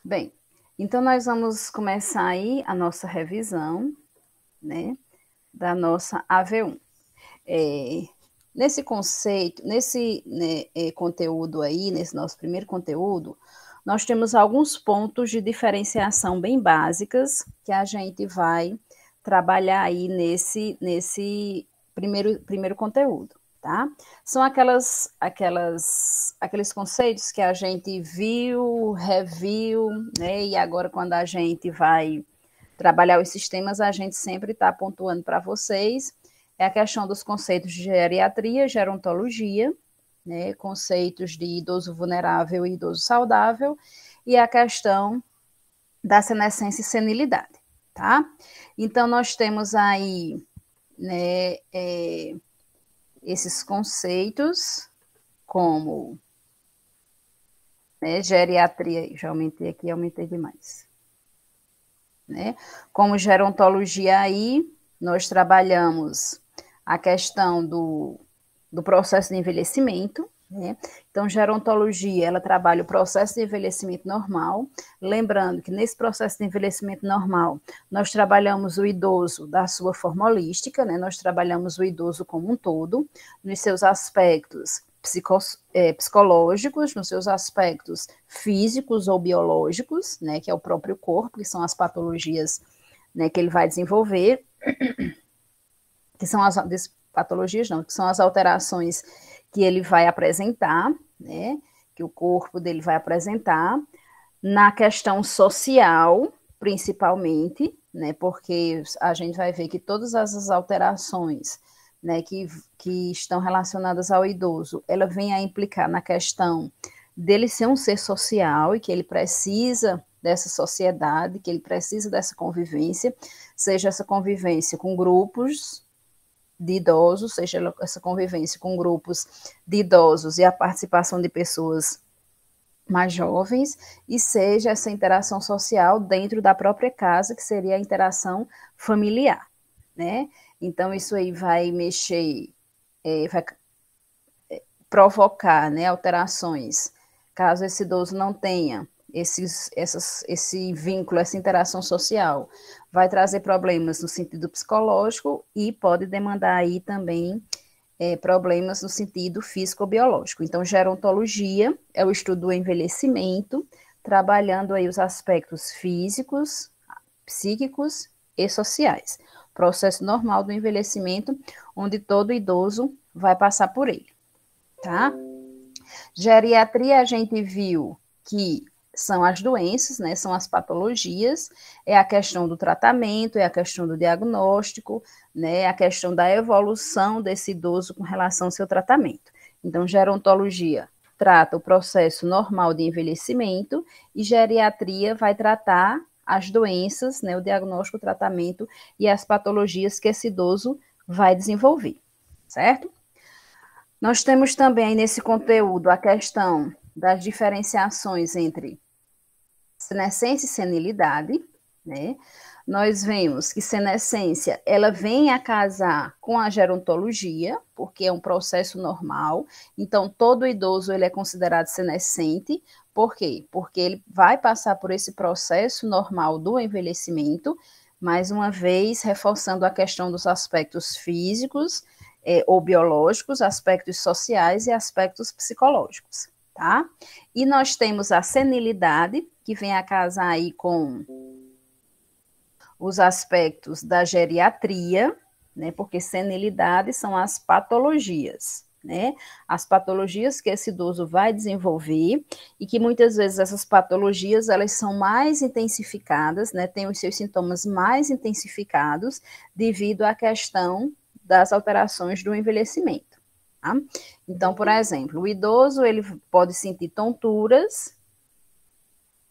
Bem, então nós vamos começar aí a nossa revisão, né, da nossa AV1. Nesse conceito, nesse conteúdo aí, nesse nosso primeiro conteúdo, nós temos alguns pontos de diferenciação bem básicas que a gente vai trabalhar aí nesse primeiro conteúdo, tá? São aqueles conceitos que a gente viu, reviu, né? E agora quando a gente vai trabalhar os sistemas, a gente sempre está pontuando para vocês é a questão dos conceitos de geriatria, gerontologia, né, conceitos de idoso vulnerável e idoso saudável, e a questão da senescência e senilidade, tá? Então, nós temos aí, né, esses conceitos, como, né, geriatria, já aumentei aqui, aumentei demais, né? Como gerontologia aí, nós trabalhamos a questão do processo de envelhecimento, né? Então, gerontologia, ela trabalha o processo de envelhecimento normal, lembrando que nesse processo de envelhecimento normal, nós trabalhamos o idoso da sua forma holística, né? Nós trabalhamos o idoso como um todo, nos seus aspectos psicológicos, nos seus aspectos físicos ou biológicos, né? Que é o próprio corpo, que são as patologias, né, que ele vai desenvolver, que são as patologias, não, que são as alterações que ele vai apresentar, né, que o corpo dele vai apresentar, na questão social, principalmente, né, porque a gente vai ver que todas as alterações, né, que estão relacionadas ao idoso, ela vem a implicar na questão dele ser um ser social e que ele precisa dessa sociedade, que ele precisa dessa convivência, seja essa convivência com grupos de idosos, seja essa convivência com grupos de idosos e a participação de pessoas mais jovens, e seja essa interação social dentro da própria casa, que seria a interação familiar, né? Então, isso aí vai mexer, vai provocar, né, alterações, caso esse idoso não tenha esse vínculo, essa interação social, vai trazer problemas no sentido psicológico e pode demandar aí também problemas no sentido físico-biológico. Então, gerontologia é o estudo do envelhecimento, trabalhando aí os aspectos físicos, psíquicos e sociais. Processo normal do envelhecimento, onde todo idoso vai passar por ele, tá? Geriatria, a gente viu que são as doenças, né, são as patologias, é a questão do tratamento, é a questão do diagnóstico, né, a questão da evolução desse idoso com relação ao seu tratamento. Então, gerontologia trata o processo normal de envelhecimento e geriatria vai tratar as doenças, né, o diagnóstico, o tratamento e as patologias que esse idoso vai desenvolver, certo? Nós temos também nesse conteúdo a questão das diferenciações entre senescência e senilidade, né? Nós vemos que senescência, ela vem a casar com a gerontologia, porque é um processo normal, então todo idoso ele é considerado senescente. Por quê? Porque ele vai passar por esse processo normal do envelhecimento, mais uma vez reforçando a questão dos aspectos físicos, ou biológicos, aspectos sociais e aspectos psicológicos, tá? E nós temos a senilidade, que vem a casar aí com os aspectos da geriatria, né? Porque senilidade são as patologias, né? As patologias que esse idoso vai desenvolver e que muitas vezes essas patologias elas são mais intensificadas, né? Tem os seus sintomas mais intensificados devido à questão das alterações do envelhecimento. Tá? Então, por exemplo, o idoso ele pode sentir tonturas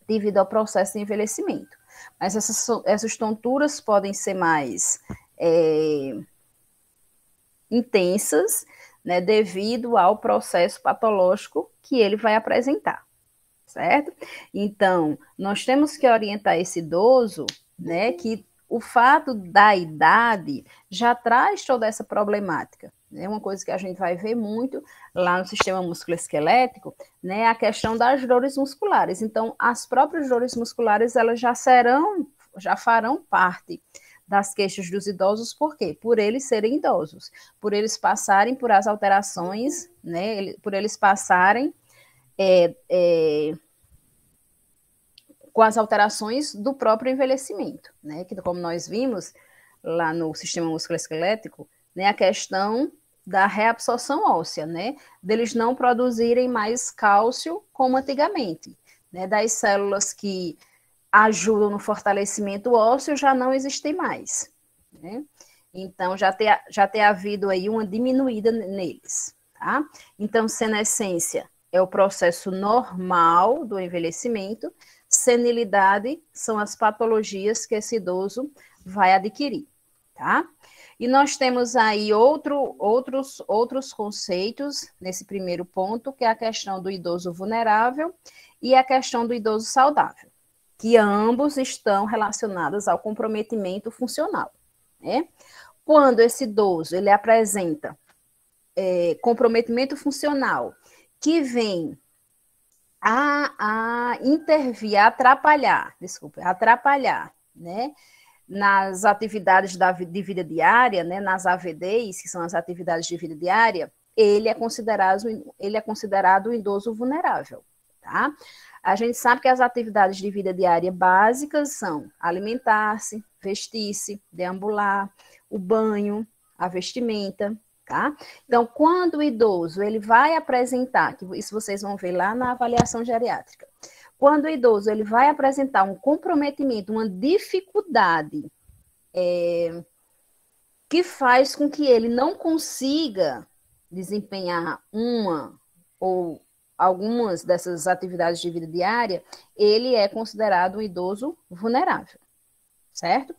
devido ao processo de envelhecimento, mas essas tonturas podem ser mais intensas, né, devido ao processo patológico que ele vai apresentar, certo? Então, nós temos que orientar esse idoso, né, que o fato da idade já traz toda essa problemática, né? Uma coisa que a gente vai ver muito lá no sistema musculoesquelético, né? A questão das dores musculares. Então, as próprias dores musculares, elas já farão parte das queixas dos idosos, por quê? Por eles serem idosos, por eles passarem por as alterações, né? Por eles passarem com as alterações do próprio envelhecimento, né? Que, como nós vimos lá no sistema musculoesquelético, né? A questão da reabsorção óssea, né? Deles não produzirem mais cálcio como antigamente, né? Das células que ajudam no fortalecimento ósseo já não existem mais, né? Então, já ter havido aí uma diminuída neles, tá? Então, senescência é o processo normal do envelhecimento, senilidade são as patologias que esse idoso vai adquirir, tá? E nós temos aí outros conceitos nesse primeiro ponto, que é a questão do idoso vulnerável e a questão do idoso saudável, que ambos estão relacionados ao comprometimento funcional, né? Quando esse idoso ele apresenta comprometimento funcional que vem a intervir, a atrapalhar, né, nas atividades de vida diária, né, nas AVDs, que são as atividades de vida diária, ele é considerado um idoso vulnerável, tá? A gente sabe que as atividades de vida diária básicas são alimentar-se, vestir-se, deambular, o banho, a vestimenta, tá? Então, quando o idoso ele vai apresentar, que isso vocês vão ver lá na avaliação geriátrica, quando o idoso ele vai apresentar um comprometimento, uma dificuldade que faz com que ele não consiga desempenhar uma ou algumas dessas atividades de vida diária, ele é considerado um idoso vulnerável, certo?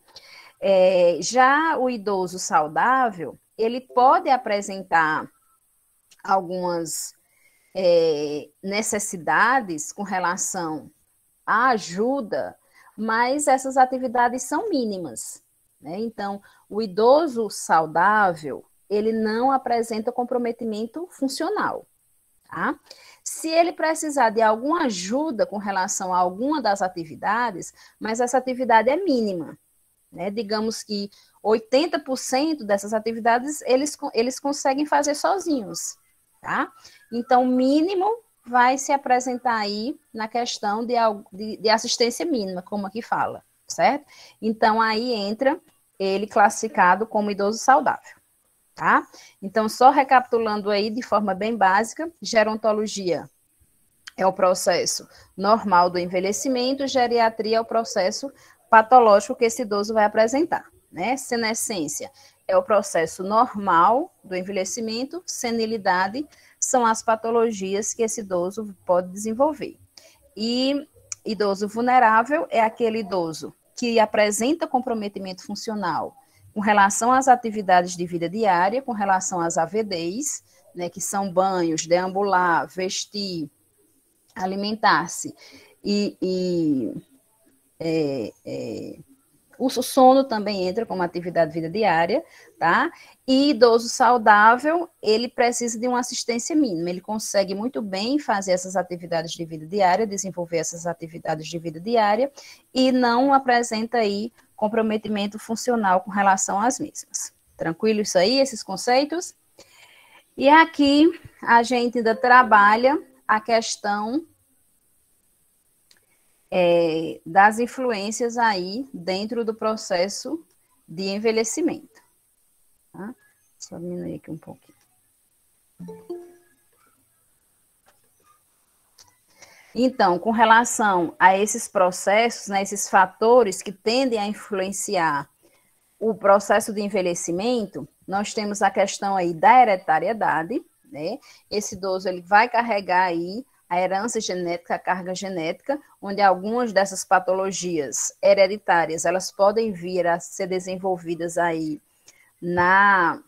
Já o idoso saudável, ele pode apresentar algumas necessidades com relação à ajuda, mas essas atividades são mínimas, né? Então, o idoso saudável, ele não apresenta comprometimento funcional, tá? Se ele precisar de alguma ajuda com relação a alguma das atividades, mas essa atividade é mínima, né? Digamos que 80% dessas atividades eles conseguem fazer sozinhos, tá? Então, o mínimo vai se apresentar aí na questão de assistência mínima, como aqui fala, certo? Então, aí entra ele classificado como idoso saudável. Tá? Então, só recapitulando aí de forma bem básica, gerontologia é o processo normal do envelhecimento, geriatria é o processo patológico que esse idoso vai apresentar, né? Senescência é o processo normal do envelhecimento, senilidade são as patologias que esse idoso pode desenvolver. E idoso vulnerável é aquele idoso que apresenta comprometimento funcional com relação às atividades de vida diária, com relação às AVDs, né, que são banhos, deambular, vestir, alimentar-se, o sono também entra como atividade de vida diária, tá? E idoso saudável, ele precisa de uma assistência mínima, ele consegue muito bem fazer essas atividades de vida diária, desenvolver essas atividades de vida diária, e não apresenta aí comprometimento funcional com relação às mesmas. Tranquilo isso aí, esses conceitos? E aqui a gente ainda trabalha a questão das influências aí dentro do processo de envelhecimento. Tá? Só diminuir aqui um pouquinho. Então, com relação a esses processos, né, esses fatores que tendem a influenciar o processo de envelhecimento, nós temos a questão aí da hereditariedade, né? Esse idoso ele vai carregar aí a herança genética, a carga genética, onde algumas dessas patologias hereditárias, elas podem vir a ser desenvolvidas aí na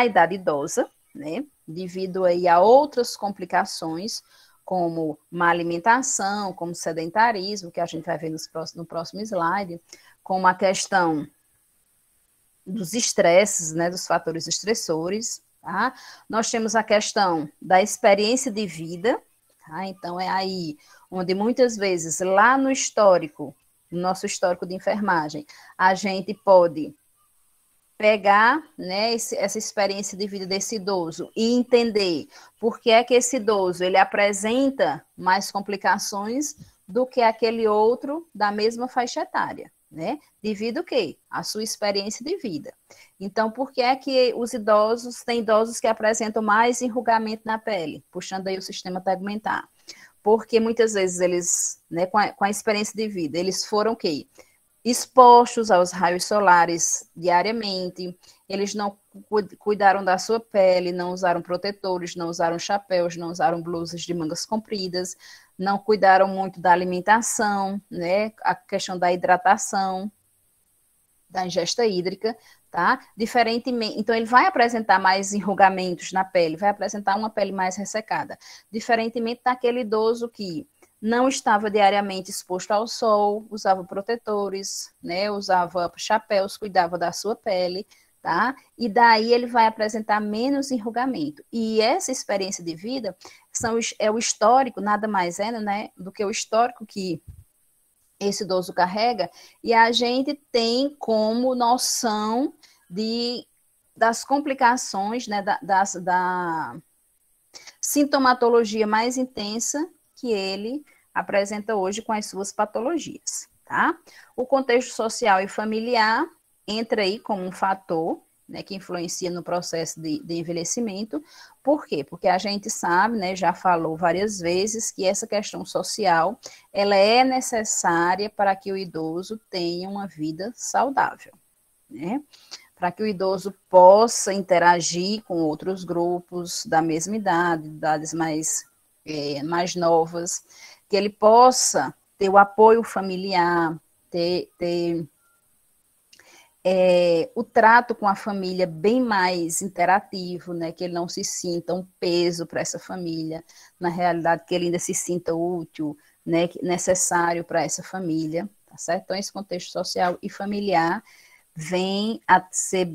idade idosa, né? Devido aí a outras complicações, como má alimentação, como sedentarismo, que a gente vai ver no próximo slide, como a questão dos estresses, né, dos fatores estressores, tá? Nós temos a questão da experiência de vida, tá? Então, é aí onde muitas vezes, lá no histórico, no nosso histórico de enfermagem, a gente pode pegar, né, essa experiência de vida desse idoso e entender por que é que esse idoso ele apresenta mais complicações do que aquele outro da mesma faixa etária, né? Devido a quê? A sua experiência de vida. Então, por que é que os idosos, tem idosos que apresentam mais enrugamento na pele, puxando aí o sistema tegumentar? Porque muitas vezes eles, né, com a experiência de vida, eles foram o quê? Expostos aos raios solares diariamente, eles não cuidaram da sua pele, não usaram protetores, não usaram chapéus, não usaram blusas de mangas compridas, não cuidaram muito da alimentação, né, a questão da hidratação, da ingesta hídrica, tá? Diferentemente, então ele vai apresentar mais enrugamentos na pele, vai apresentar uma pele mais ressecada, diferentemente daquele idoso que não estava diariamente exposto ao sol, usava protetores, né, usava chapéus, cuidava da sua pele, tá? E daí ele vai apresentar menos enrugamento. E essa experiência de vida é o histórico, nada mais é, né, do que o histórico que esse idoso carrega, e a gente tem como noção das complicações, né, da sintomatologia mais intensa que ele apresenta hoje com as suas patologias, tá? O contexto social e familiar entra aí como um fator, né, que influencia no processo de envelhecimento. Por quê? Porque a gente sabe, né, já falou várias vezes, que essa questão social, ela é necessária para que o idoso tenha uma vida saudável, né? Para que o idoso possa interagir com outros grupos da mesma idade, idades mais novas, que ele possa ter o apoio familiar, ter o trato com a família bem mais interativo, né, que ele não se sinta um peso para essa família, na realidade que ele ainda se sinta útil, né, necessário para essa família, tá certo? Então esse contexto social e familiar vem a ser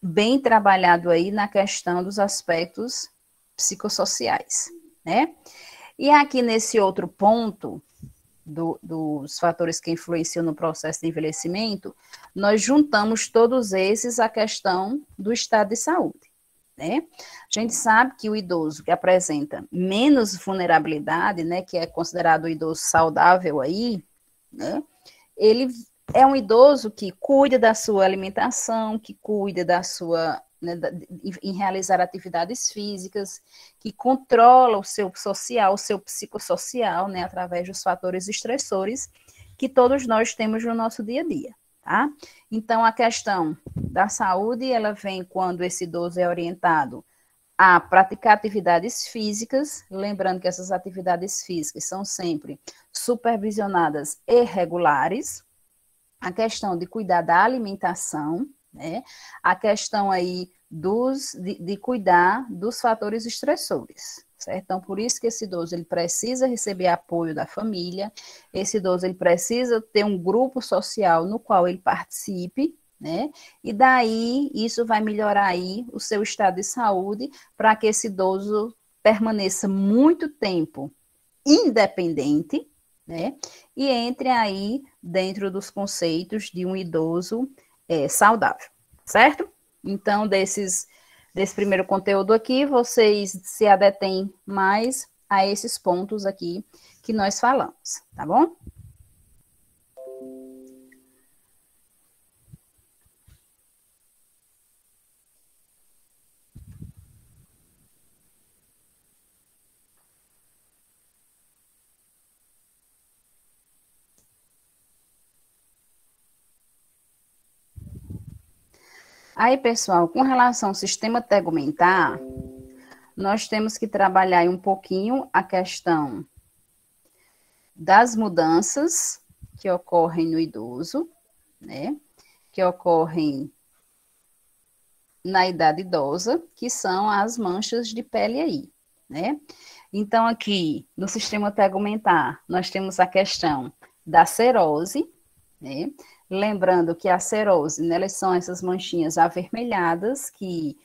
bem trabalhado aí na questão dos aspectos psicossociais, né? E aqui nesse outro ponto, dos fatores que influenciam no processo de envelhecimento, nós juntamos todos esses à questão do estado de saúde, né? A gente sabe que o idoso que apresenta menos vulnerabilidade, né, que é considerado o idoso saudável aí, né, ele é um idoso que cuida da sua alimentação, que cuida da sua, né, em realizar atividades físicas, que controla o seu social, o seu psicossocial, né, através dos fatores estressores que todos nós temos no nosso dia a dia, tá? Então, a questão da saúde, ela vem quando esse idoso é orientado a praticar atividades físicas, lembrando que essas atividades físicas são sempre supervisionadas e regulares, a questão de cuidar da alimentação, né? A questão aí de cuidar dos fatores estressores, certo? Então, por isso que esse idoso ele precisa receber apoio da família, esse idoso ele precisa ter um grupo social no qual ele participe, né? E daí isso vai melhorar aí o seu estado de saúde para que esse idoso permaneça muito tempo independente, né? E entre aí dentro dos conceitos de um idoso saudável, certo? Então, desse primeiro conteúdo aqui, vocês se adetêm mais a esses pontos aqui que nós falamos, tá bom? Aí, pessoal, com relação ao sistema tegumentar, nós temos que trabalhar um pouquinho a questão das mudanças que ocorrem no idoso, né? Que ocorrem na idade idosa, que são as manchas de pele aí, né? Então, aqui no sistema tegumentar, nós temos a questão da cerose, né? Lembrando que a cerose, né, elas são essas manchinhas avermelhadas que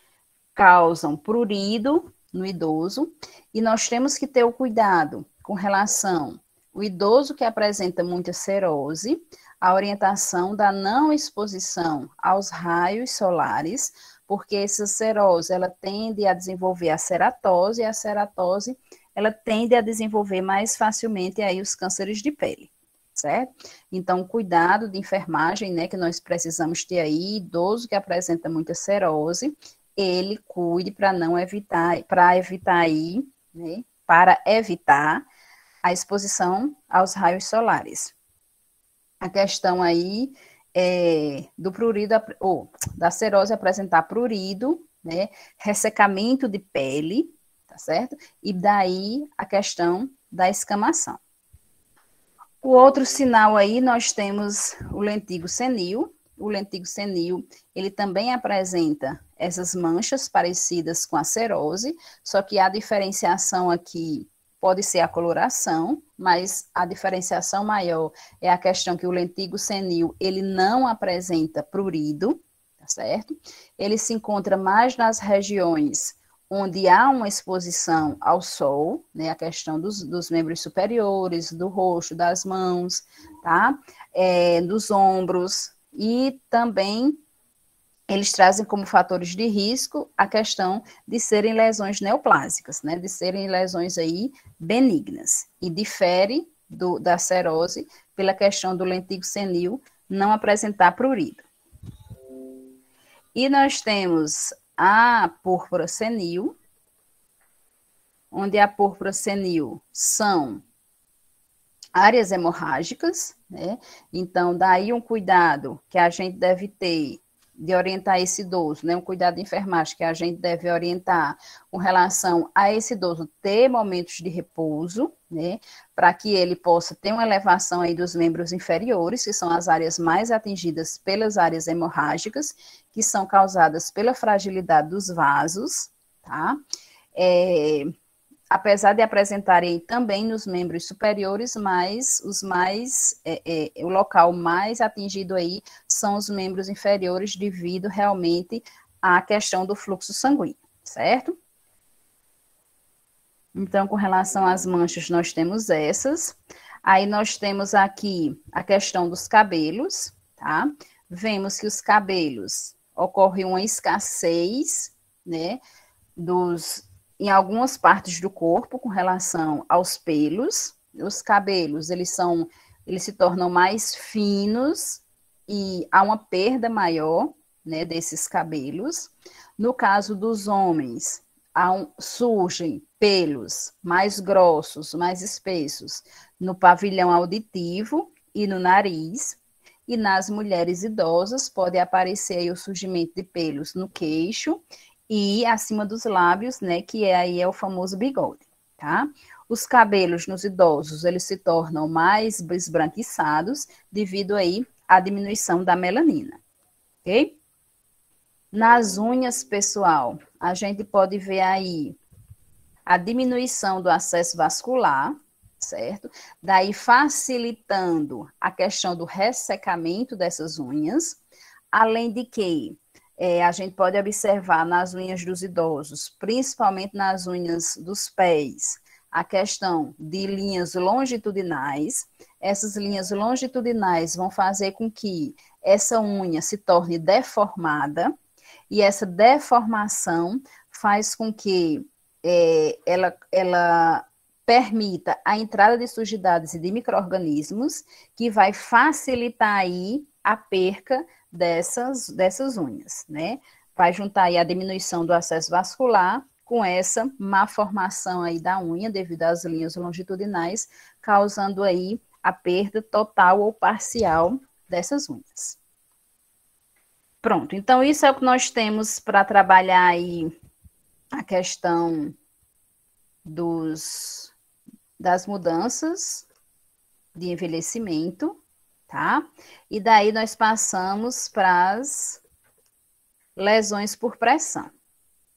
causam prurido no idoso, e nós temos que ter o cuidado com relação ao idoso que apresenta muita serose, a orientação da não exposição aos raios solares, porque essa serose, ela tende a desenvolver a ceratose, e a ceratose, ela tende a desenvolver mais facilmente aí os cânceres de pele, certo? Então, cuidado de enfermagem, né, que nós precisamos ter aí, idoso que apresenta muita serose, ele cuide para não evitar, para evitar aí, né, para evitar a exposição aos raios solares. A questão aí do prurido, ou da serose apresentar prurido, né, ressecamento de pele, tá certo? E daí a questão da escamação. O outro sinal aí, nós temos o lentigo senil. O lentigo senil, ele também apresenta essas manchas parecidas com a serose, só que a diferenciação aqui pode ser a coloração, mas a diferenciação maior é a questão que o lentigo senil, ele não apresenta prurido, tá certo? Ele se encontra mais nas regiões onde há uma exposição ao sol, né, a questão dos membros superiores, do rosto, das mãos, tá? Dos ombros, e também eles trazem como fatores de risco a questão de serem lesões neoplásicas, né, de serem lesões aí benignas, e difere da serose pela questão do lentigo senil não apresentar prurido. E nós temos a púrpura senil, onde a púrpura senil são áreas hemorrágicas, né? Então, daí um cuidado que a gente deve ter de orientar esse idoso, né? Um cuidado de enfermagem que a gente deve orientar com relação a esse idoso ter momentos de repouso, né? Para que ele possa ter uma elevação aí dos membros inferiores, que são as áreas mais atingidas pelas áreas hemorrágicas, que são causadas pela fragilidade dos vasos, tá? Apesar de apresentarem também nos membros superiores, mas o local mais atingido aí são os membros inferiores, devido realmente à questão do fluxo sanguíneo, certo? Então, com relação às manchas, nós temos essas. Aí nós temos aqui a questão dos cabelos, tá? Vemos que os cabelos ocorre uma escassez, né, em algumas partes do corpo com relação aos pelos. Os cabelos, eles se tornam mais finos e há uma perda maior, né, desses cabelos. No caso dos homens, surgem pelos mais grossos, mais espessos no pavilhão auditivo e no nariz. E nas mulheres idosas pode aparecer aí o surgimento de pelos no queixo e acima dos lábios, né, que aí é o famoso bigode, tá? Os cabelos nos idosos, eles se tornam mais esbranquiçados devido aí à diminuição da melanina, ok? Nas unhas, pessoal, a gente pode ver aí a diminuição do acesso vascular, certo? Daí facilitando a questão do ressecamento dessas unhas, além de que a gente pode observar nas unhas dos idosos, principalmente nas unhas dos pés, a questão de linhas longitudinais. Essas linhas longitudinais vão fazer com que essa unha se torne deformada, e essa deformação faz com que ela permita a entrada de sujidades e de micro-organismos, que vai facilitar aí a perca dessas unhas, né? Vai juntar aí a diminuição do acesso vascular com essa má formação aí da unha devido às linhas longitudinais, causando aí a perda total ou parcial dessas unhas. Pronto, então isso é o que nós temos para trabalhar aí a questão das mudanças de envelhecimento, tá? E daí nós passamos para as lesões por pressão.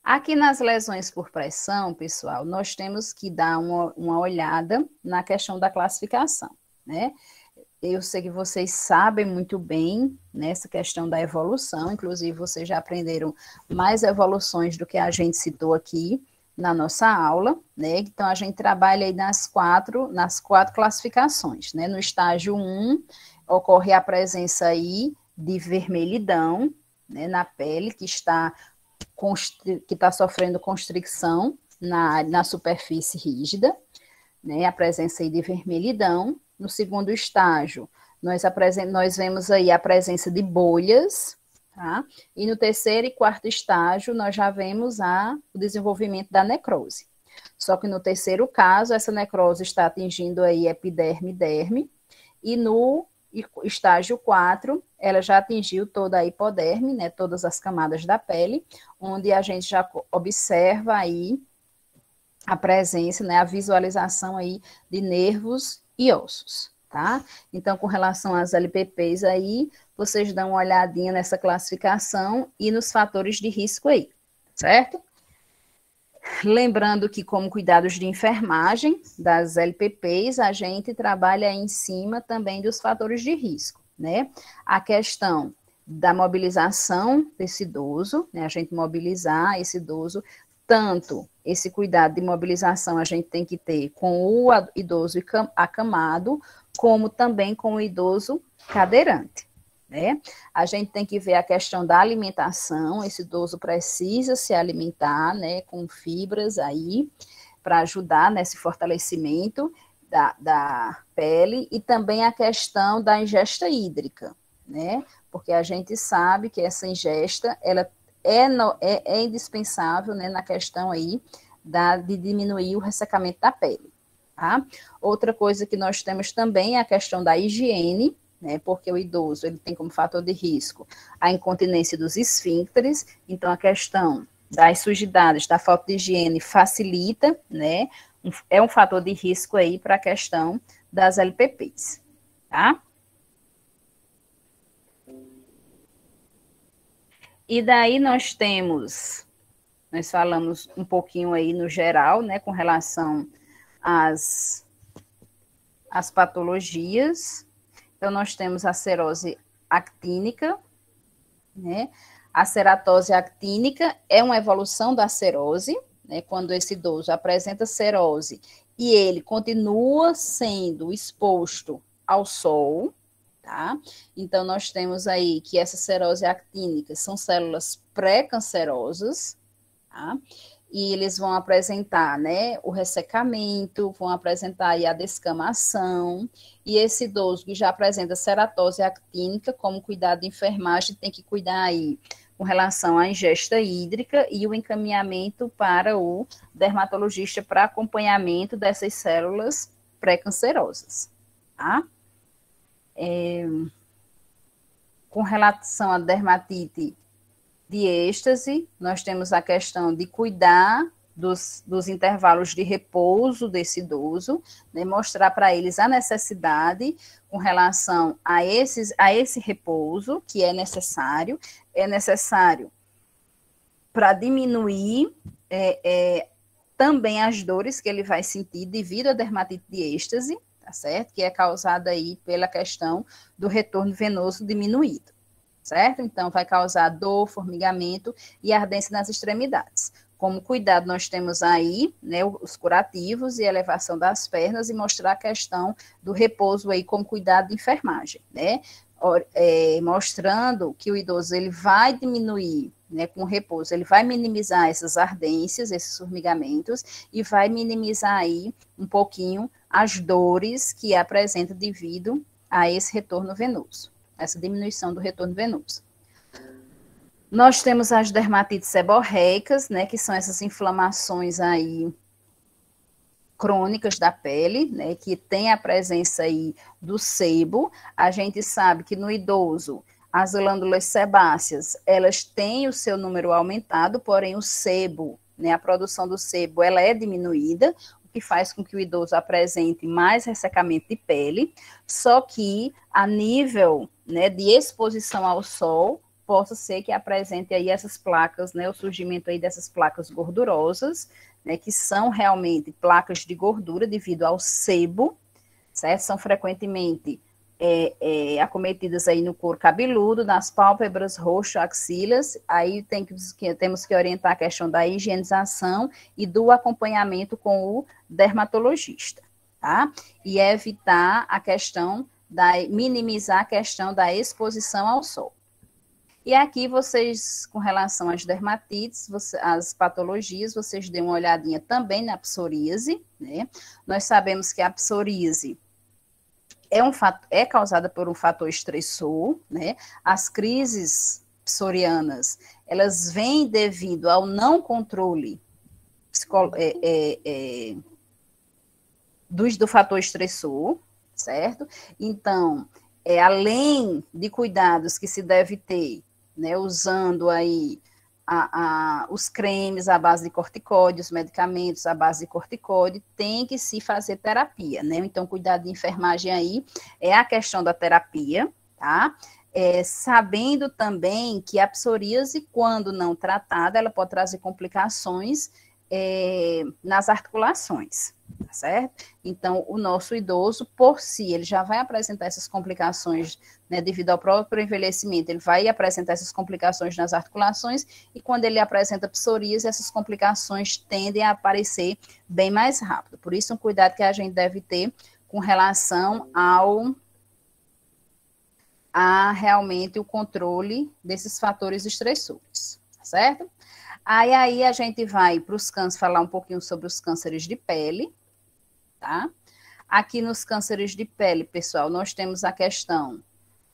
Aqui nas lesões por pressão, pessoal, nós temos que dar uma olhada na questão da classificação, né? eu sei que vocês sabem muito bem nessa questão da evolução, inclusive vocês já aprenderam mais evoluções do que a gente citou aqui na nossa aula, né? Então, a gente trabalha aí nas quatro classificações, né? No estágio 1, ocorre a presença aí de vermelhidão, né, na pele, que está sofrendo constricção na superfície rígida, né? A presença aí de vermelhidão. No segundo estágio, nós vemos aí a presença de bolhas, tá? E no terceiro e quarto estágio, nós já vemos o desenvolvimento da necrose. Só que no terceiro caso, essa necrose está atingindo aí epiderme e derme, e no estágio 4, ela já atingiu toda a hipoderme, né, todas as camadas da pele, onde a gente já observa aí a presença, né, a visualização aí de nervos e ossos, tá? Então, com relação às LPPs aí, vocês dão uma olhadinha nessa classificação e nos fatores de risco aí, certo? Lembrando que, como cuidados de enfermagem das LPPs, a gente trabalha em cima também dos fatores de risco, né? A questão da mobilização desse idoso, né? A gente mobilizar esse idoso, tanto esse cuidado de mobilização a gente tem que ter com o idoso acamado, como também com o idoso cadeirante, né? A gente tem que ver a questão da alimentação, esse idoso precisa se alimentar, né, com fibras aí, para ajudar nesse fortalecimento da pele, e também a questão da ingesta hídrica, né? Porque a gente sabe que essa ingesta, ela é indispensável, né, na questão aí de diminuir o ressecamento da pele, tá? Outra coisa que nós temos também é a questão da higiene, né, porque o idoso ele tem como fator de risco a incontinência dos esfíncteres, então a questão das sujidades, da falta de higiene facilita, né, é um fator de risco aí para a questão das LPPs, tá? E daí nós falamos um pouquinho aí no geral, né, com relação às patologias. Então, nós temos a serose actínica, né? A ceratose actínica é uma evolução da serose, né? Quando esse idoso apresenta serose e ele continua sendo exposto ao sol, tá? Então, nós temos aí que essa serose actínica são células pré-cancerosas, tá? E eles vão apresentar, né, o ressecamento, vão apresentar aí a descamação, e esse idoso que já apresenta ceratose actínica, como cuidado de enfermagem, tem que cuidar aí com relação à ingesta hídrica e o encaminhamento para o dermatologista para acompanhamento dessas células pré-cancerosas, tá? Com relação à dermatite de êxtase, nós temos a questão de cuidar dos intervalos de repouso desse idoso, né, mostrar para eles a necessidade com relação a esse repouso que é necessário para diminuir também as dores que ele vai sentir devido à dermatite de êxtase, tá certo? Que é causada aí pela questão do retorno venoso diminuído, certo? Então, vai causar dor, formigamento e ardência nas extremidades. Como cuidado, nós temos aí, né, os curativos e elevação das pernas e mostrar a questão do repouso aí como cuidado de enfermagem, né? Mostrando que o idoso ele vai diminuir, né, com o repouso, ele vai minimizar essas ardências, esses formigamentos e vai minimizar aí um pouquinho as dores que apresenta devido a esse retorno venoso, essa diminuição do retorno venoso. Nós temos as dermatites seborreicas, né, que são essas inflamações aí crônicas da pele, né, que tem a presença aí do sebo. A gente sabe que no idoso, as glândulas sebáceas, elas têm o seu número aumentado, porém o sebo, né, a produção do sebo, ela é diminuída, o que faz com que o idoso apresente mais ressecamento de pele, só que a nível, né, de exposição ao sol, possa ser que apresente aí essas placas, né, o surgimento aí dessas placas gordurosas, né, que são realmente placas de gordura devido ao sebo, certo? São frequentemente acometidas aí no couro cabeludo, nas pálpebras, rosto, axilas. Aí temos que orientar a questão da higienização e do acompanhamento com o dermatologista, tá? E evitar a questão minimizar a questão da exposição ao sol. E aqui vocês, com relação às dermatites, as patologias, vocês dêem uma olhadinha também na psoríase, né? Nós sabemos que a psoríase é causada por um fator estressor, né? As crises psorianas, elas vêm devido ao não controle do fator estressor, certo? Então, além de cuidados que se deve ter, né, usando aí os cremes à base de corticóide, os medicamentos à base de corticóide, tem que se fazer terapia, né? Então, cuidado de enfermagem aí é a questão da terapia, tá? Sabendo também que a psoríase, quando não tratada, ela pode trazer complicações nas articulações, tá certo? Então, o nosso idoso, por si, ele já vai apresentar essas complicações, né, devido ao próprio envelhecimento, ele vai apresentar essas complicações nas articulações, e quando ele apresenta psoríase, essas complicações tendem a aparecer bem mais rápido. Por isso, um cuidado que a gente deve ter com relação a realmente o controle desses fatores estressores, tá certo? Aí a gente vai para os cânceres, falar um pouquinho sobre os cânceres de pele, tá? Aqui nos cânceres de pele, pessoal, nós temos a questão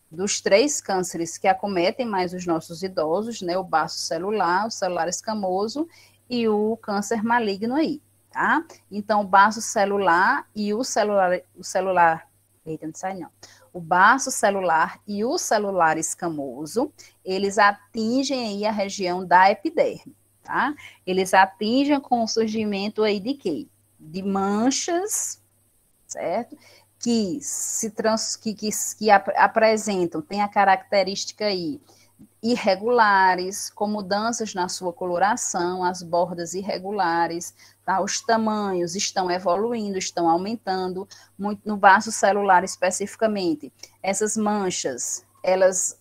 dos 3 cânceres que acometem mais os nossos idosos, né? O baço celular, o celular escamoso e o câncer maligno aí, tá? Então, o baço celular e o celular, eita, não sai não. O baço celular e o celular escamoso, eles atingem aí a região da epiderme, tá? Eles atingem com o surgimento aí de quê? De manchas, certo? Que apresentam, tem a característica aí, irregulares, com mudanças na sua coloração, as bordas irregulares, tá? Os tamanhos estão evoluindo, estão aumentando, muito no vaso celular especificamente. Essas manchas, elas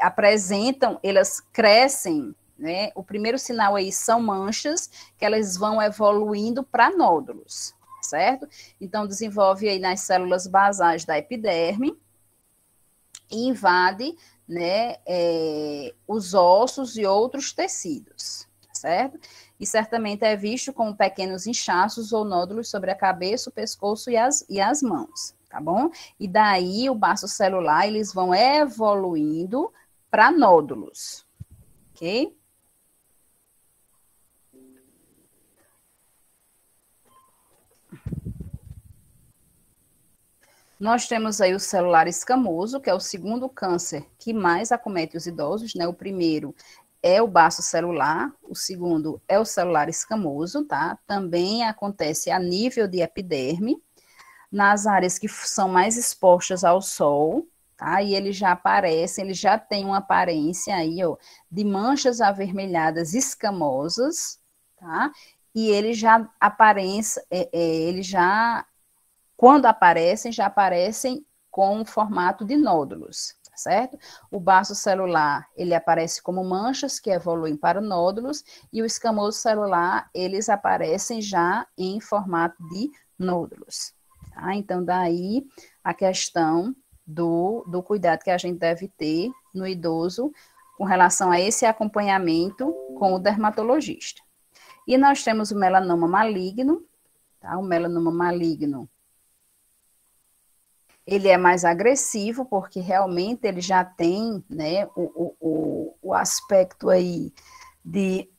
apresentam, elas crescem, né? O primeiro sinal aí são manchas, que elas vão evoluindo para nódulos, certo? Então, desenvolve aí nas células basais da epiderme e invade, né, os ossos e outros tecidos, certo? E certamente é visto como pequenos inchaços ou nódulos sobre a cabeça, o pescoço e as mãos, tá bom? E daí o baço celular, eles vão evoluindo para nódulos, ok? Nós temos aí o celular escamoso, que é o segundo câncer que mais acomete os idosos, né? O primeiro é o baço celular, o segundo é o celular escamoso, tá? Também acontece a nível de epiderme, nas áreas que são mais expostas ao sol, tá? E ele já aparece, ele já tem uma aparência aí, ó, de manchas avermelhadas escamosas, tá? E ele já aparece, ele já quando aparecem, já aparecem com um formato de nódulos, certo? O baço celular, ele aparece como manchas que evoluem para nódulos, e o escamoso celular, eles aparecem já em formato de nódulos, tá? Então, daí a questão do cuidado que a gente deve ter no idoso com relação a esse acompanhamento com o dermatologista. E nós temos o melanoma maligno, tá? O melanoma maligno, ele é mais agressivo, porque realmente ele já tem, né, o aspecto aí de,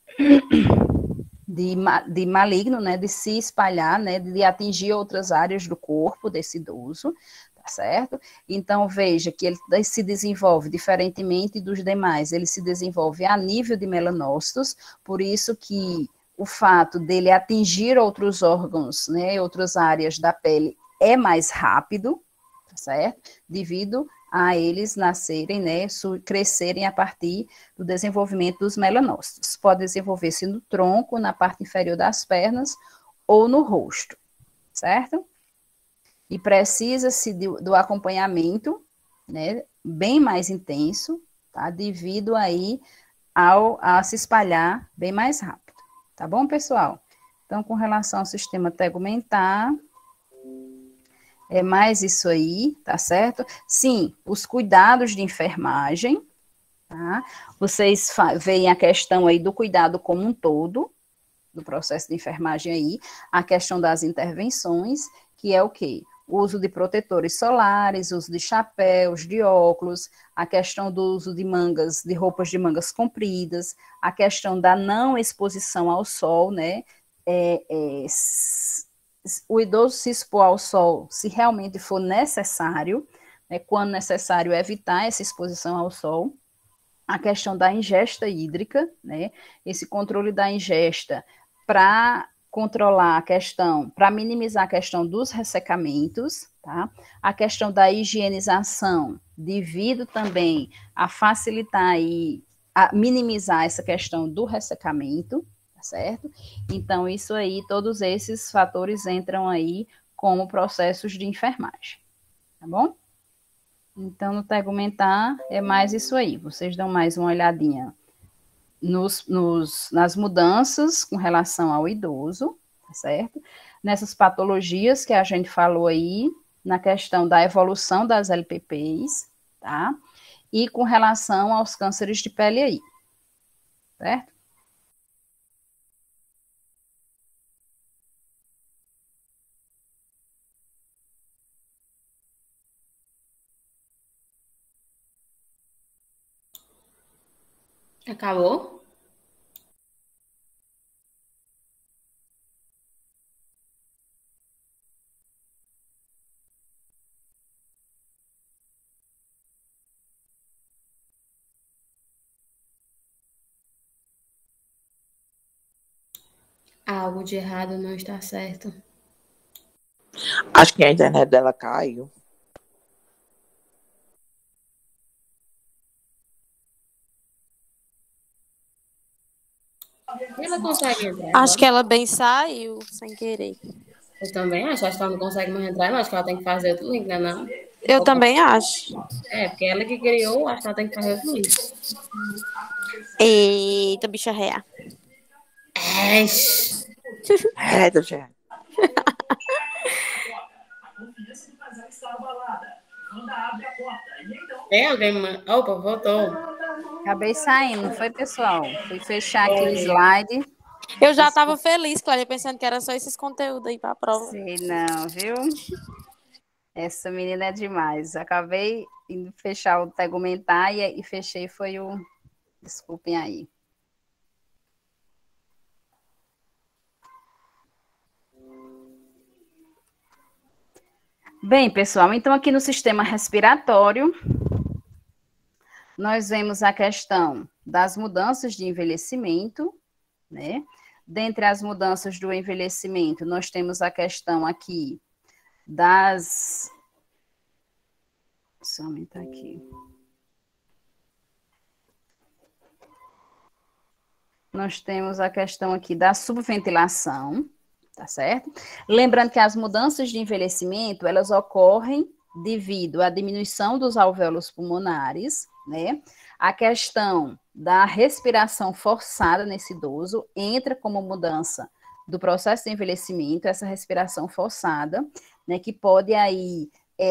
de maligno, né, de se espalhar, né, de atingir outras áreas do corpo desse idoso, tá certo? Então, veja que ele se desenvolve diferentemente dos demais, ele se desenvolve a nível de melanócitos, por isso que o fato dele atingir outros órgãos, né, outras áreas da pele é mais rápido, certo? Devido a eles nascerem, né, crescerem a partir do desenvolvimento dos melanócitos. Pode desenvolver-se no tronco, na parte inferior das pernas ou no rosto, certo? e precisa-se do acompanhamento, né, bem mais intenso, tá? Devido aí a se espalhar bem mais rápido. Tá bom, pessoal? Então, com relação ao sistema tegumentar, é mais isso aí, tá certo? Sim, os cuidados de enfermagem, tá? Vocês veem a questão aí do cuidado como um todo, do processo de enfermagem aí, a questão das intervenções, que é o quê? O uso de protetores solares, uso de chapéus, de óculos, a questão do uso de mangas, de roupas de mangas compridas, a questão da não exposição ao sol, né? O idoso se expor ao sol, se realmente for necessário, né, quando necessário evitar essa exposição ao sol, a questão da ingesta hídrica, né, esse controle da ingesta para controlar a questão, para minimizar a questão dos ressecamentos, tá? A questão da higienização, devido também a facilitar e a minimizar essa questão do ressecamento, certo? Então, isso aí, todos esses fatores entram aí como processos de enfermagem, tá bom? Então, no tegumentar é mais isso aí. Vocês dão mais uma olhadinha nas mudanças com relação ao idoso, tá certo? Nessas patologias que a gente falou aí, na questão da evolução das LPPs, tá? E com relação aos cânceres de pele aí, certo? Acabou? Algo de errado não está certo. Acho que a internet dela caiu. Ela consegue entrar Acho agora? que ela bem saiu, sem querer. Eu também acho que ela não consegue mais entrar, não. Acho que ela tem que fazer outro link, né, não? Eu também acho. É, porque ela que criou, acho que ela tem que fazer outro link. Eita, bicha réa. É, Dulce. Tem alguém? Opa, voltou. Acabei saindo, não foi, pessoal? Fui fechar aqui o slide. Eu já tava feliz, Cláudia, pensando que era só esses conteúdos aí pra prova. Sei não, viu? Essa menina é demais. Acabei indo fechar o tegumentar e fechei foi o... Desculpem aí. Bem, pessoal, então aqui no sistema respiratório, nós vemos a questão das mudanças de envelhecimento, né? Dentre as mudanças do envelhecimento, nós temos a questão aqui das... Deixa eu aumentar aqui. Nós temos a questão aqui da subventilação, tá certo? Lembrando que as mudanças de envelhecimento, elas ocorrem devido à diminuição dos alvéolos pulmonares, né? A questão da respiração forçada nesse idoso entra como mudança do processo de envelhecimento, essa respiração forçada, né? Que pode aí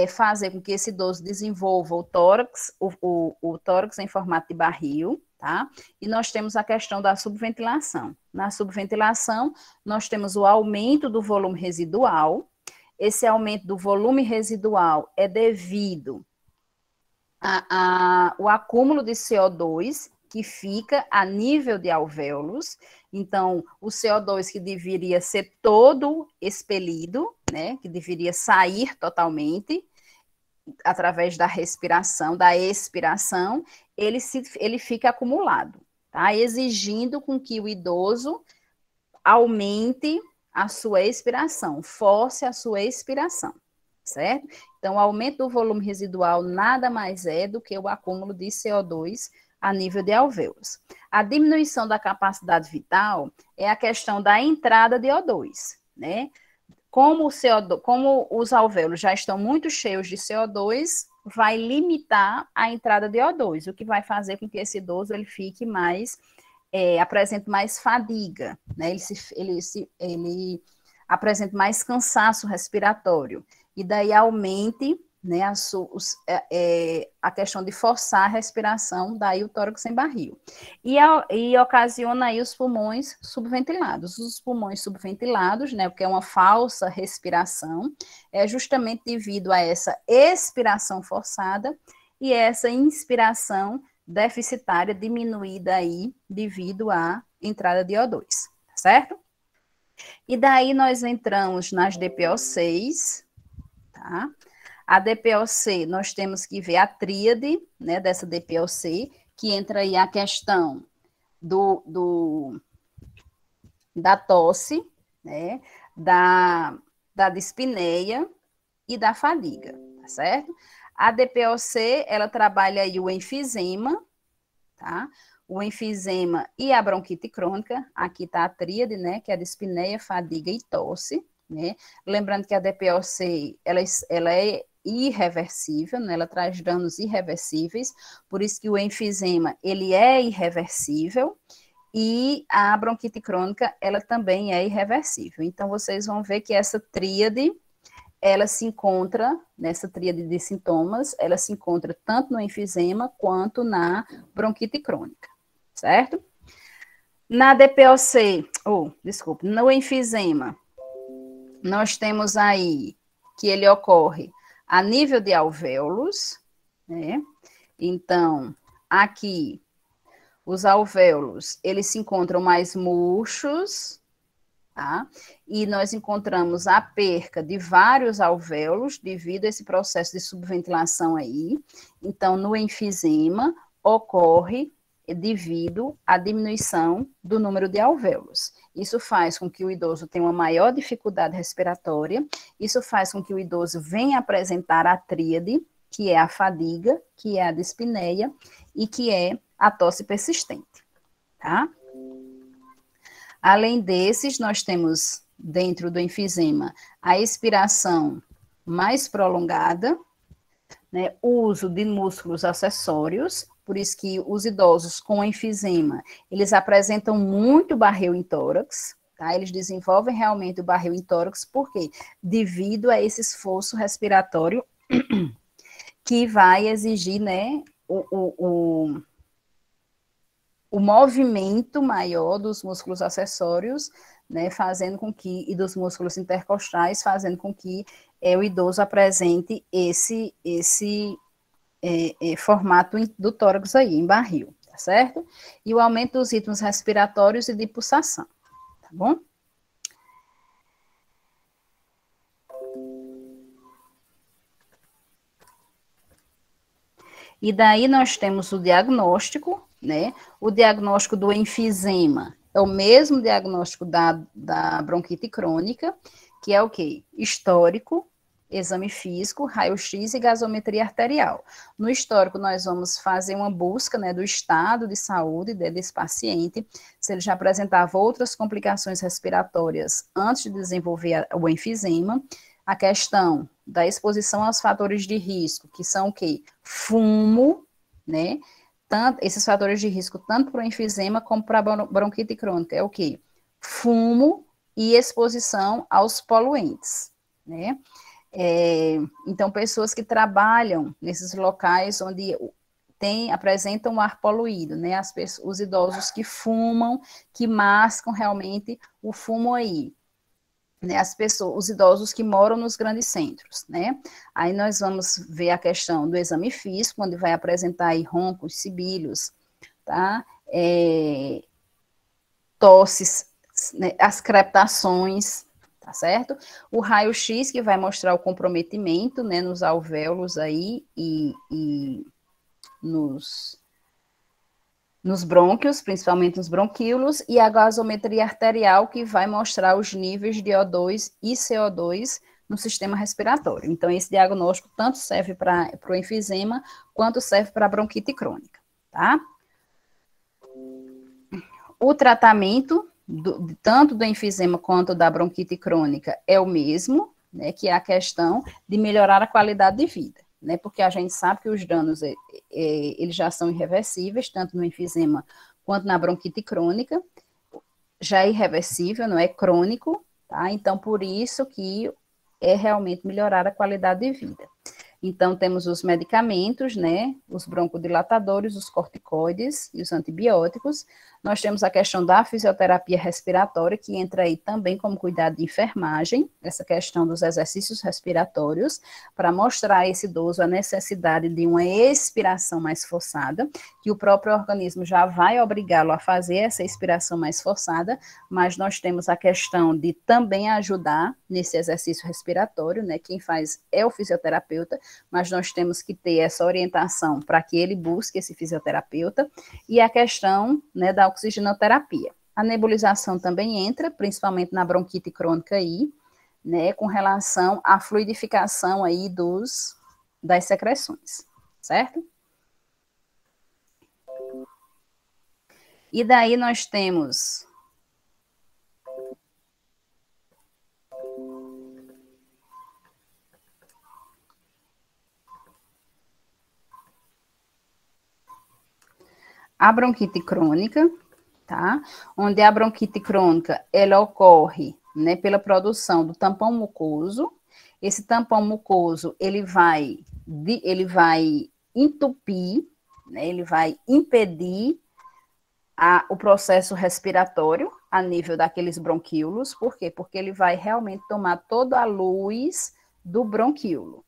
fazer com que esse idoso desenvolva o tórax, o tórax em formato de barril, tá? E nós temos a questão da subventilação. Na subventilação, nós temos o aumento do volume residual. Esse aumento do volume residual é devido ao acúmulo de CO2 que fica a nível de alvéolos. Então, o CO2 que deveria ser todo expelido, né, que deveria sair totalmente, através da respiração, da expiração, ele fica acumulado, tá? Exigindo com que o idoso aumente a sua expiração, force a sua expiração, certo? Então, o aumento do volume residual nada mais é do que o acúmulo de CO2 a nível de alvéolos. A diminuição da capacidade vital é a questão da entrada de O2, né? como o CO2, como os alvéolos já estão muito cheios de CO2, vai limitar a entrada de O2, o que vai fazer com que esse idoso ele fique mais, apresente mais fadiga, né? Ele apresenta mais cansaço respiratório, e daí aumente, né, a questão de forçar a respiração, daí o tórax sem barril. E ocasiona aí os pulmões subventilados. Os pulmões subventilados, né, o que é uma falsa respiração, é justamente devido a essa expiração forçada e essa inspiração deficitária diminuída aí devido à entrada de O2, tá certo? E daí nós entramos nas DPO6, tá? A DPOC, nós temos que ver a tríade, né, dessa DPOC, que entra aí a questão da tosse, né, da dispneia e da fadiga, tá certo? A DPOC, ela trabalha aí o enfisema, tá? O enfisema e a bronquite crônica, aqui está a tríade, né, que é a dispneia, fadiga e tosse, né? Lembrando que a DPOC, ela é irreversível, né? Ela traz danos irreversíveis, por isso que o enfisema, ele é irreversível, e a bronquite crônica, ela também é irreversível. Então, vocês vão ver que essa tríade, ela se encontra, nessa tríade de sintomas, ela se encontra tanto no enfisema quanto na bronquite crônica, certo? Na DPOC, no enfisema, nós temos aí que ele ocorre a nível de alvéolos, né? Então, aqui, os alvéolos, eles se encontram mais murchos, tá? E nós encontramos a perca de vários alvéolos devido a esse processo de subventilação aí. Então, no enfisema, ocorre devido à diminuição do número de alvéolos. Isso faz com que o idoso tenha uma maior dificuldade respiratória, isso faz com que o idoso venha apresentar a tríade, que é a fadiga, que é a dispneia e que é a tosse persistente, tá? Além desses, nós temos dentro do enfisema a expiração mais prolongada, né, o uso de músculos acessórios, por isso que os idosos com enfisema, eles apresentam muito barril em tórax, tá? Eles desenvolvem realmente o barril em tórax, por quê? Devido a esse esforço respiratório que vai exigir, né, o movimento maior dos músculos acessórios, né, fazendo com que, e dos músculos intercostais, fazendo com que o idoso apresente esse formato do tórax aí, em barril, tá certo? E o aumento dos ritmos respiratórios e de pulsação, tá bom? E daí nós temos o diagnóstico, né? O diagnóstico do enfisema é o mesmo diagnóstico da bronquite crônica, que é o quê? Histórico, exame físico, raio-x e gasometria arterial. No histórico, nós vamos fazer uma busca, né, do estado de saúde desse paciente, se ele já apresentava outras complicações respiratórias antes de desenvolver o enfisema, a questão da exposição aos fatores de risco, que são o quê? Fumo, né? Esses fatores de risco, tanto para o enfisema como para a bronquite crônica, é o quê? Fumo e exposição aos poluentes, né? Então, pessoas que trabalham nesses locais onde apresentam o ar poluído, né? Os idosos que fumam, que mascam realmente o fumo aí, né? Os idosos que moram nos grandes centros, né? Aí nós vamos ver a questão do exame físico, onde vai apresentar aí roncos, sibilos, tá? Tosses, né? As crepitações, tá certo? O raio-x, que vai mostrar o comprometimento, né, nos alvéolos aí e nos brônquios, principalmente nos bronquíolos, e a gasometria arterial, que vai mostrar os níveis de O2 e CO2 no sistema respiratório. Então, esse diagnóstico tanto serve para o enfisema, quanto serve para a bronquite crônica, tá? O tratamento, tanto do enfisema quanto da bronquite crônica é o mesmo, né, que é a questão de melhorar a qualidade de vida, né, porque a gente sabe que os danos eles já são irreversíveis, tanto no enfisema quanto na bronquite crônica, já é irreversível, não é crônico, tá? Então, por isso que é realmente melhorar a qualidade de vida. Então, temos os medicamentos, né, os broncodilatadores, os corticoides e os antibióticos. Nós temos a questão da fisioterapia respiratória, que entra aí também como cuidado de enfermagem, essa questão dos exercícios respiratórios, para mostrar a esse idoso a necessidade de uma expiração mais forçada, que o próprio organismo já vai obrigá-lo a fazer essa expiração mais forçada, mas nós temos a questão de também ajudar nesse exercício respiratório, né, quem faz é o fisioterapeuta, mas nós temos que ter essa orientação para que ele busque esse fisioterapeuta, e a questão, né, da oxigenoterapia. A nebulização também entra, principalmente na bronquite crônica aí, né, com relação à fluidificação aí das secreções, certo? E daí nós temos a bronquite crônica, tá? Onde a bronquite crônica, ela ocorre, né, pela produção do tampão mucoso. Esse tampão mucoso, ele vai entupir, né, ele vai impedir o processo respiratório a nível daqueles bronquíolos. Por quê? Porque ele vai realmente tomar toda a luz do bronquíolo,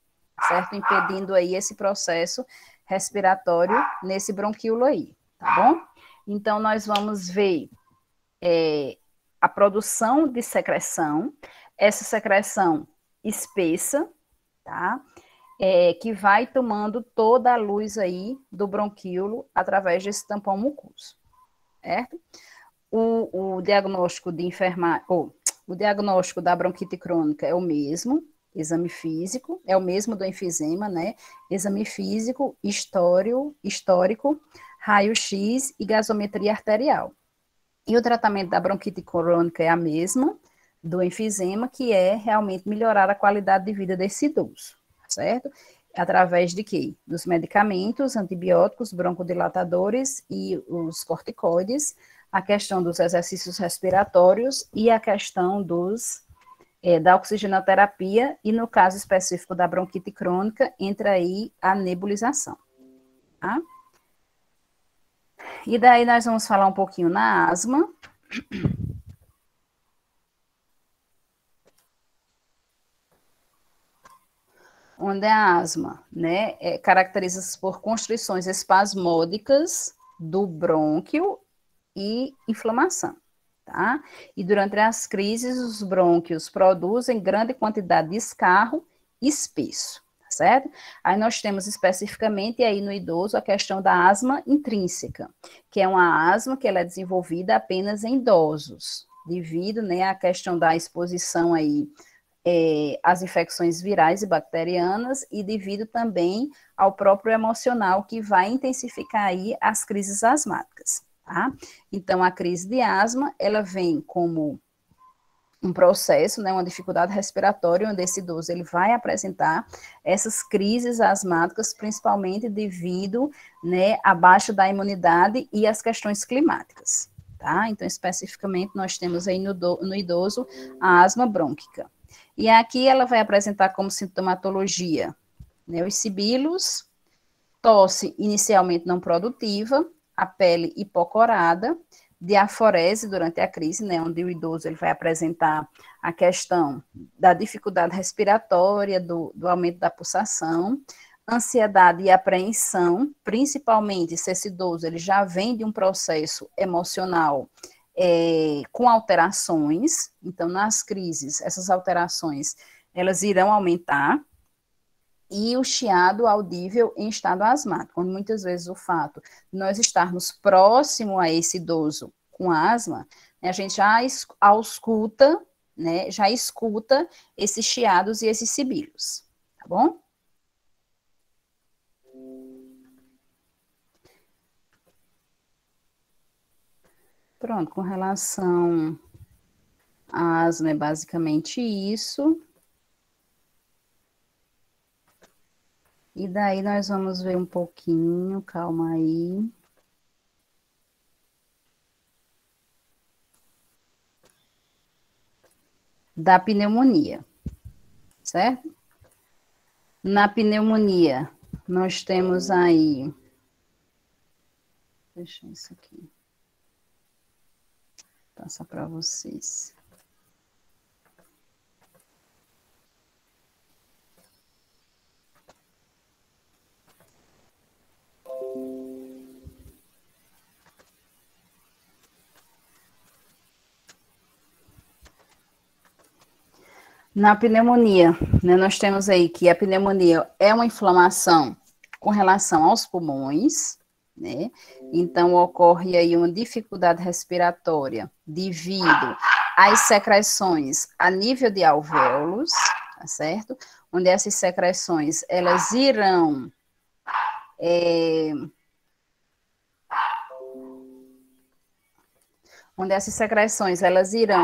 certo? Impedindo aí esse processo respiratório nesse bronquíolo aí, tá bom? Então, nós vamos ver a produção de secreção, essa secreção espessa, tá? Que vai tomando toda a luz aí do bronquíolo através desse tampão mucoso, certo? O diagnóstico de o diagnóstico da bronquite crônica é o mesmo, exame físico, é o mesmo do enfisema, né? Exame físico, histórico, raio-x e gasometria arterial. E o tratamento da bronquite crônica é a mesma do enfisema, que é realmente melhorar a qualidade de vida desse idoso, certo? Através de quê? Dos medicamentos, antibióticos, broncodilatadores e os corticoides, a questão dos exercícios respiratórios e a questão da oxigenoterapia, e no caso específico da bronquite crônica, entra aí a nebulização, tá? E daí nós vamos falar um pouquinho na asma. Onde a asma, né, caracteriza-se por constrições espasmódicas do brônquio e inflamação, tá? E durante as crises, os brônquios produzem grande quantidade de escarro espesso, tá certo? Aí nós temos especificamente aí no idoso a questão da asma intrínseca, que é uma asma que ela é desenvolvida apenas em idosos, devido, né, à questão da exposição aí as infecções virais e bacterianas, e devido também ao próprio emocional, que vai intensificar aí as crises asmáticas, tá? Então, a crise de asma, ela vem como um processo, né, uma dificuldade respiratória, onde esse idoso ele vai apresentar essas crises asmáticas, principalmente devido, né, à baixa da imunidade e as questões climáticas, tá? Então, especificamente, nós temos aí no idoso a asma brônquica. E aqui ela vai apresentar como sintomatologia, né, os sibilos, tosse inicialmente não produtiva, a pele hipocorada, diaforese durante a crise, né, onde o idoso ele vai apresentar a questão da dificuldade respiratória, do aumento da pulsação, ansiedade e apreensão, principalmente se esse idoso ele já vem de um processo emocional com alterações. Então, nas crises, essas alterações, elas irão aumentar, e o chiado audível em estado asmático, onde muitas vezes o fato de nós estarmos próximo a esse idoso com asma, né, a gente já ausculta, né, já escuta esses chiados e esses sibilos, tá bom? Pronto, com relação à asma, é basicamente isso. E daí nós vamos ver um pouquinho, calma aí. Da pneumonia, certo? Na pneumonia, nós temos aí... Deixa isso aqui. Passar para vocês. Na pneumonia, né, nós temos aí que a pneumonia é uma inflamação com relação aos pulmões, né? Então ocorre aí uma dificuldade respiratória devido às secreções a nível de alvéolos, tá certo? Onde essas secreções, elas irão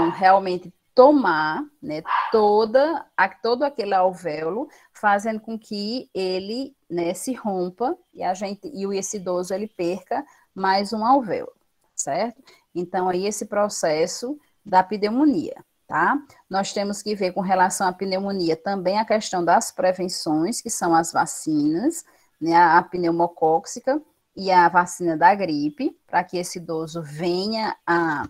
realmente tomar, né, todo aquele alvéolo, fazendo com que ele, né, se rompa e esse idoso ele perca mais um alvéolo, certo? Então, aí esse processo da pneumonia, tá? Nós temos que ver com relação à pneumonia também a questão das prevenções, que são as vacinas, né, a pneumocóxica e a vacina da gripe, para que esse idoso venha a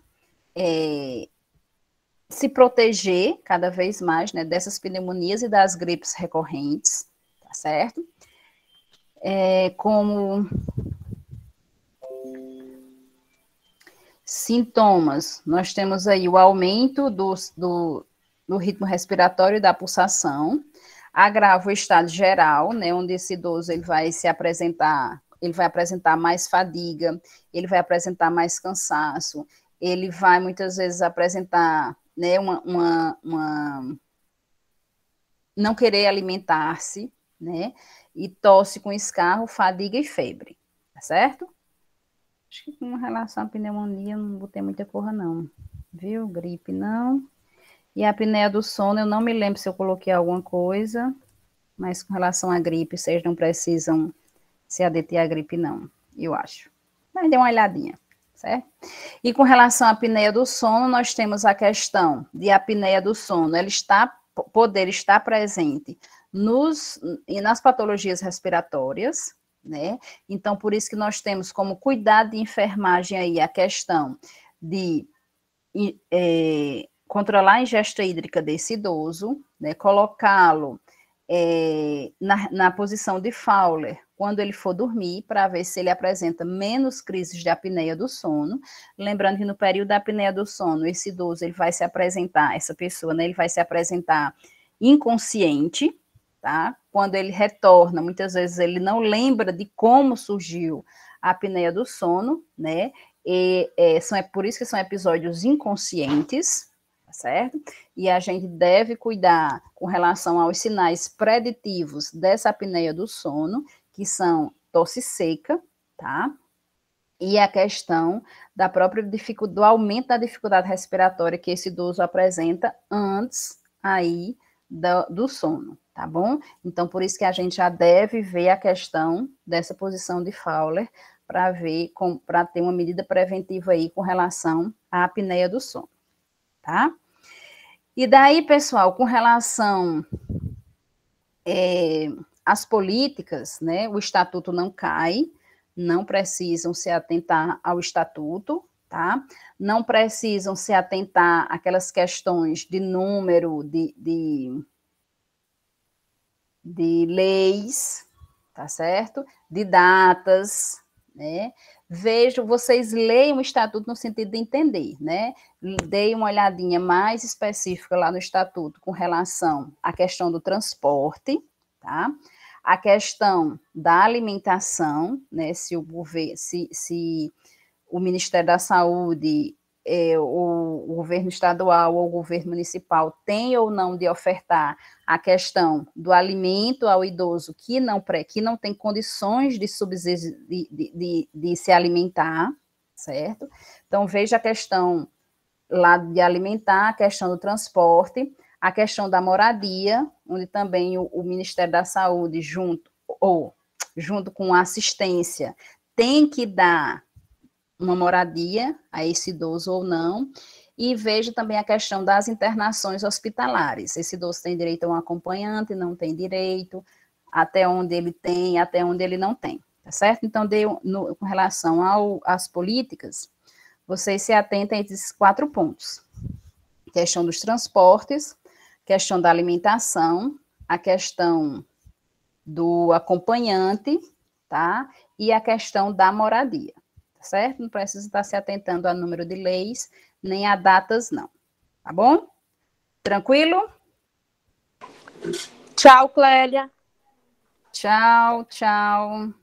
se proteger cada vez mais, né, dessas pneumonias e das gripes recorrentes, tá certo? Como sintomas, nós temos aí o aumento do ritmo respiratório e da pulsação, agrava o estado geral, né, onde esse idoso ele vai apresentar mais fadiga, ele vai apresentar mais cansaço, ele vai muitas vezes apresentar, né, não querer alimentar-se, né, e tosse com escarro, fadiga e febre, tá certo? Acho que com relação à pneumonia não botei muita porra não, viu? Gripe não. E a apneia do sono, eu não me lembro se eu coloquei alguma coisa, mas com relação à gripe, vocês não precisam se adeter à gripe não, eu acho. Mas dê uma olhadinha, certo? E com relação à apneia do sono, nós temos a questão de a apneia do sono, ela poder estar presente nas patologias respiratórias, né? Então, por isso que nós temos como cuidado de enfermagem aí a questão de controlar a ingesta hídrica desse idoso, né? Colocá-lo na posição de Fowler, quando ele for dormir, para ver se ele apresenta menos crises de apneia do sono. Lembrando que no período da apneia do sono, esse idoso, ele vai se apresentar, essa pessoa, né, ele vai se apresentar inconsciente, tá? Quando ele retorna, muitas vezes ele não lembra de como surgiu a apneia do sono, né? Por isso que são episódios inconscientes, tá certo? E a gente deve cuidar com relação aos sinais preditivos dessa apneia do sono, que são tosse seca, tá? E a questão do aumento da dificuldade respiratória que esse idoso apresenta antes aí do sono, tá bom? Então, por isso que a gente já deve ver a questão dessa posição de Fowler para ter uma medida preventiva aí com relação à apneia do sono, tá? E daí, pessoal, com relação às políticas, né, o estatuto não cai, não precisam se atentar ao estatuto, tá? Não precisam se atentar àquelas questões de número de leis, tá certo? De datas, né? Vocês leiam o estatuto no sentido de entender, né? Deem uma olhadinha mais específica lá no estatuto com relação à questão do transporte, tá? A questão da alimentação, né? Se o Ministério da Saúde, o governo estadual ou o governo municipal tem ou não de ofertar a questão do alimento ao idoso que não tem condições de se alimentar, certo? Então, veja a questão lá de alimentar, a questão do transporte, a questão da moradia, onde também o Ministério da Saúde, junto com a assistência, tem que dar uma moradia a esse idoso ou não, e veja também a questão das internações hospitalares. Esse idoso tem direito a um acompanhante, não tem direito, até onde ele tem, até onde ele não tem, tá certo? Então, com relação às políticas, vocês se atentem a esses 4 pontos. Questão dos transportes, questão da alimentação, a questão do acompanhante, tá? E a questão da moradia, tá certo? Não precisa estar se atentando a número de leis, nem a datas, não. Tá bom? Tranquilo? Tchau, Clélia. Tchau, tchau.